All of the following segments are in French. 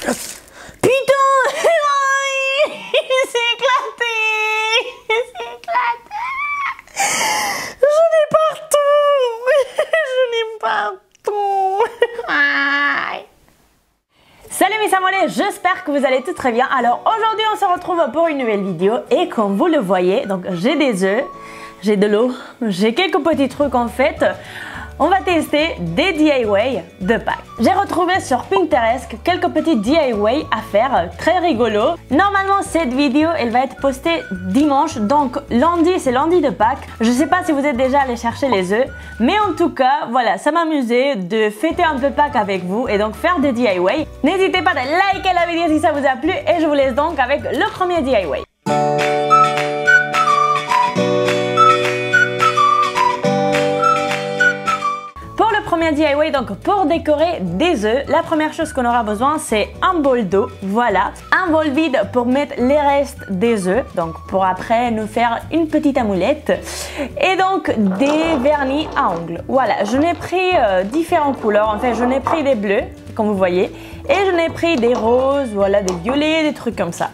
Putain, il s'est éclaté. Il s'est éclaté. J'en ai partout. J'en ai partout. Aïe. Salut mes amoureux, j'espère que vous allez tous très bien. Alors aujourd'hui on se retrouve pour une nouvelle vidéo et comme vous le voyez, donc j'ai des œufs, j'ai de l'eau, j'ai quelques petits trucs en fait. On va tester des DIY de Pâques. J'ai retrouvé sur Pinterest quelques petits DIY à faire, très rigolos. Normalement, cette vidéo, elle va être postée dimanche, donc lundi, c'est lundi de Pâques. Je sais pas si vous êtes déjà allé chercher les œufs, mais en tout cas, voilà, ça m'amusait de fêter un peu Pâques avec vous et donc faire des DIY. N'hésitez pas à liker la vidéo si ça vous a plu et je vous laisse donc avec le premier DIY. Premier DIY, donc pour décorer des œufs, la première chose qu'on aura besoin c'est un bol d'eau, voilà, un bol vide pour mettre les restes des œufs, donc pour après nous faire une petite amulette, et donc des vernis à ongles. Voilà, je n'ai pris différentes couleurs, en fait je n'ai pris des bleus comme vous voyez et je n'ai pris des roses, voilà, des violets, des trucs comme ça.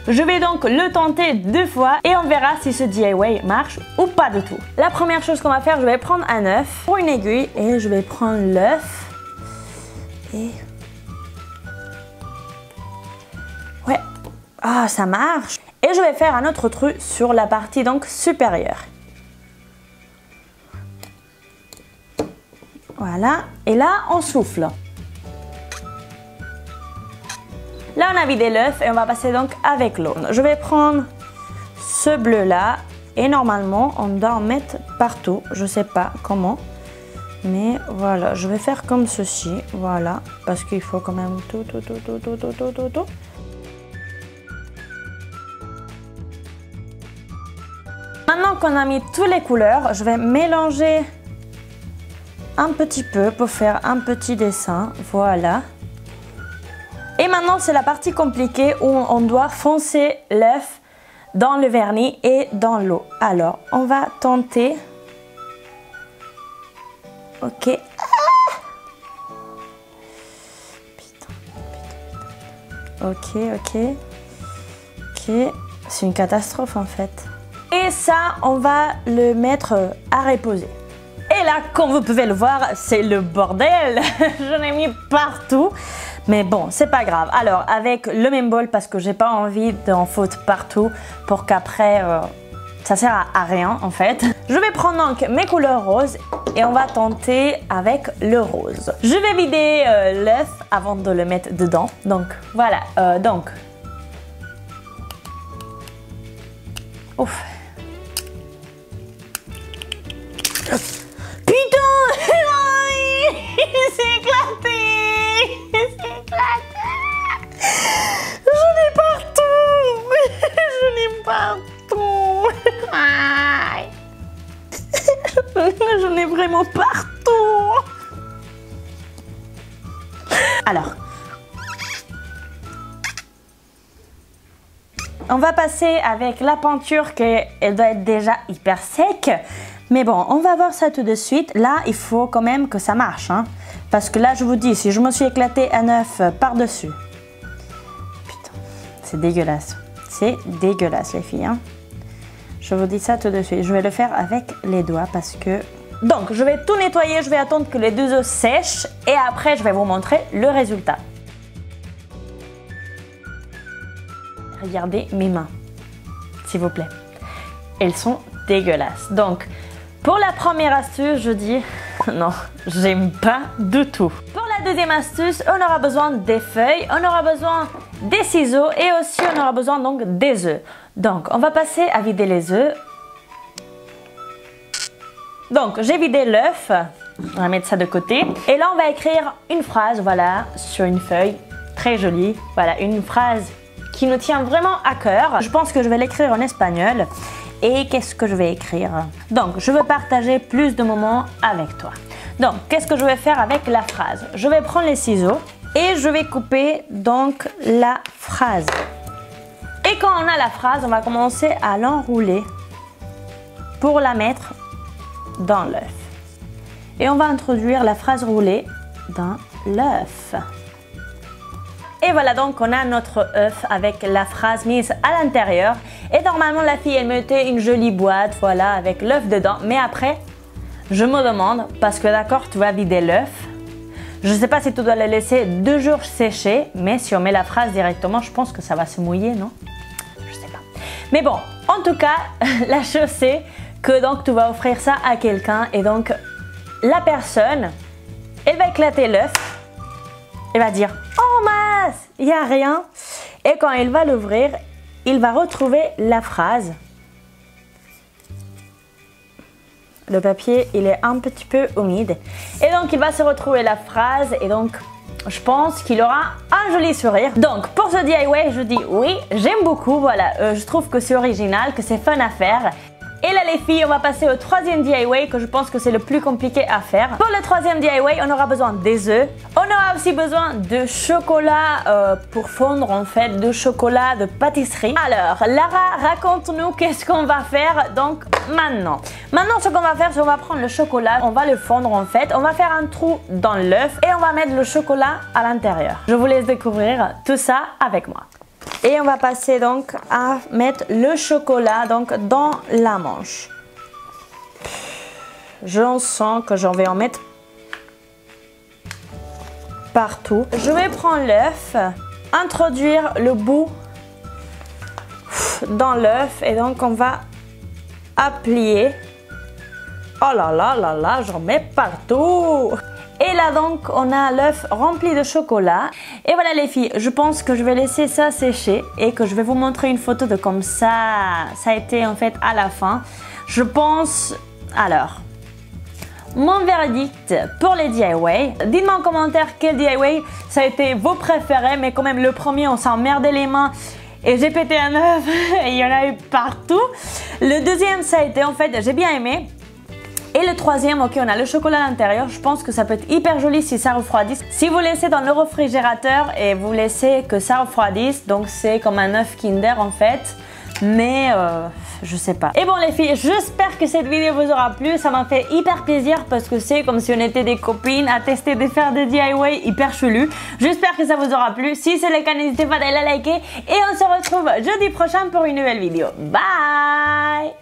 Je vais donc le tenter 2 fois et on verra si ce DIY marche ou pas du tout. La première chose qu'on va faire, je vais prendre un œuf pour une aiguille et je vais prendre l'œuf et... ouais, ah ça marche. Et je vais faire un autre truc sur la partie donc supérieure. Voilà, et là on souffle. Là, on a vidé l'œuf et on va passer donc avec l'eau. Je vais prendre ce bleu là et normalement, on doit en mettre partout. Je sais pas comment, mais voilà, je vais faire comme ceci. Voilà, parce qu'il faut quand même tout. Maintenant qu'on a mis toutes les couleurs, je vais mélanger un petit peu pour faire un petit dessin. Voilà. Et maintenant, c'est la partie compliquée où on doit foncer l'œuf dans le vernis et dans l'eau. Alors, on va tenter. Ok. Ok. C'est une catastrophe en fait. Et ça, on va le mettre à reposer. Et là, comme vous pouvez le voir, c'est le bordel. J'en ai mis partout. Mais bon, c'est pas grave. Alors, avec le même bol, parce que j'ai pas envie d'en foutre partout pour qu'après, ça sert à rien en fait. Je vais prendre donc mes couleurs roses et on va tenter avec le rose. Je vais vider l'œuf avant de le mettre dedans. Donc, voilà. Ouf. Il s'est éclaté. J'en ai partout. Aïe. J'en ai vraiment partout. Alors, on va passer avec la peinture qu'elle doit être déjà hyper sec. Mais bon, on va voir ça tout de suite. Là, il faut quand même que ça marche, hein. Parce que là, je vous dis, si je me suis éclaté un œuf par-dessus. Putain, c'est dégueulasse. C'est dégueulasse, les filles, hein. Je vous dis ça tout de suite. Je vais le faire avec les doigts parce que... Donc, je vais tout nettoyer. Je vais attendre que les 2 œufs sèchent. Et après, je vais vous montrer le résultat. Regardez mes mains, s'il vous plaît. Elles sont dégueulasses. Donc... pour la première astuce, je dis non, j'aime pas du tout. Pour la deuxième astuce, on aura besoin des feuilles, on aura besoin des ciseaux et aussi on aura besoin donc des œufs. Donc, on va passer à vider les œufs. Donc, j'ai vidé l'œuf. On va mettre ça de côté. Et là, on va écrire une phrase, voilà, sur une feuille très jolie. Voilà, une phrase qui nous tient vraiment à cœur. Je pense que je vais l'écrire en espagnol. Et qu'est-ce que je vais écrire? Donc, je veux partager plus de moments avec toi. Donc, qu'est-ce que je vais faire avec la phrase? Je vais prendre les ciseaux et je vais couper donc la phrase. Et quand on a la phrase, on va commencer à l'enrouler pour la mettre dans l'œuf. Et on va introduire la phrase roulée dans l'œuf. Et Et voilà, donc on a notre œuf avec la phrase mise à l'intérieur. Et normalement la fille elle mettait une jolie boîte, voilà, avec l'œuf dedans. Mais après, je me demande, parce que d'accord, tu vas vider l'œuf. Je ne sais pas si tu dois le laisser 2 jours sécher, mais si on met la phrase directement, je pense que ça va se mouiller, non? Je sais pas. Mais bon, en tout cas, la chose c'est que donc tu vas offrir ça à quelqu'un et donc la personne, elle va éclater l'œuf, elle va dire « Oh mince, il n'y a rien !» Et quand il va l'ouvrir, il va retrouver la phrase. Le papier, il est un petit peu humide. Et donc, il va se retrouver la phrase et donc, je pense qu'il aura un joli sourire. Donc, pour ce DIY, je dis oui, j'aime beaucoup. Voilà, je trouve que c'est original, que c'est fun à faire. Et là les filles, on va passer au troisième DIY que je pense que c'est le plus compliqué à faire. Pour le troisième DIY, on aura besoin des œufs. On aura aussi besoin de chocolat pour fondre en fait, de chocolat, de pâtisserie. Alors, Lara, raconte-nous qu'est-ce qu'on va faire donc maintenant. Maintenant, ce qu'on va faire, c'est qu'on va prendre le chocolat, on va le fondre en fait. On va faire un trou dans l'œuf et on va mettre le chocolat à l'intérieur. Je vous laisse découvrir tout ça avec moi. Et on va passer donc à mettre le chocolat donc dans la manche. Je sens que j'en vais en mettre partout. Je vais prendre l'œuf, introduire le bout dans l'œuf et donc on va applier. Oh là là là là, j'en mets partout. Et là donc on a l'œuf rempli de chocolat. Et voilà les filles, je pense que je vais laisser ça sécher et que je vais vous montrer une photo de comme ça a été en fait à la fin. Je pense... Alors, mon verdict pour les DIY. Dites-moi en commentaire quel DIY ça a été vos préférés, mais quand même le premier on s'est emmerdé les mains et j'ai pété un œuf et il y en a eu partout. Le deuxième ça a été en fait, j'ai bien aimé. Et le troisième, ok, on a le chocolat à l'intérieur. Je pense que ça peut être hyper joli si ça refroidit. Si vous laissez dans le réfrigérateur et vous laissez que ça refroidisse, donc c'est comme un œuf Kinder en fait. Mais je sais pas. Et bon les filles, j'espère que cette vidéo vous aura plu. Ça m'a fait hyper plaisir parce que c'est comme si on était des copines à tester de faire des DIY hyper chelus. J'espère que ça vous aura plu. Si c'est le cas, n'hésitez pas à la liker. Et on se retrouve jeudi prochain pour une nouvelle vidéo. Bye!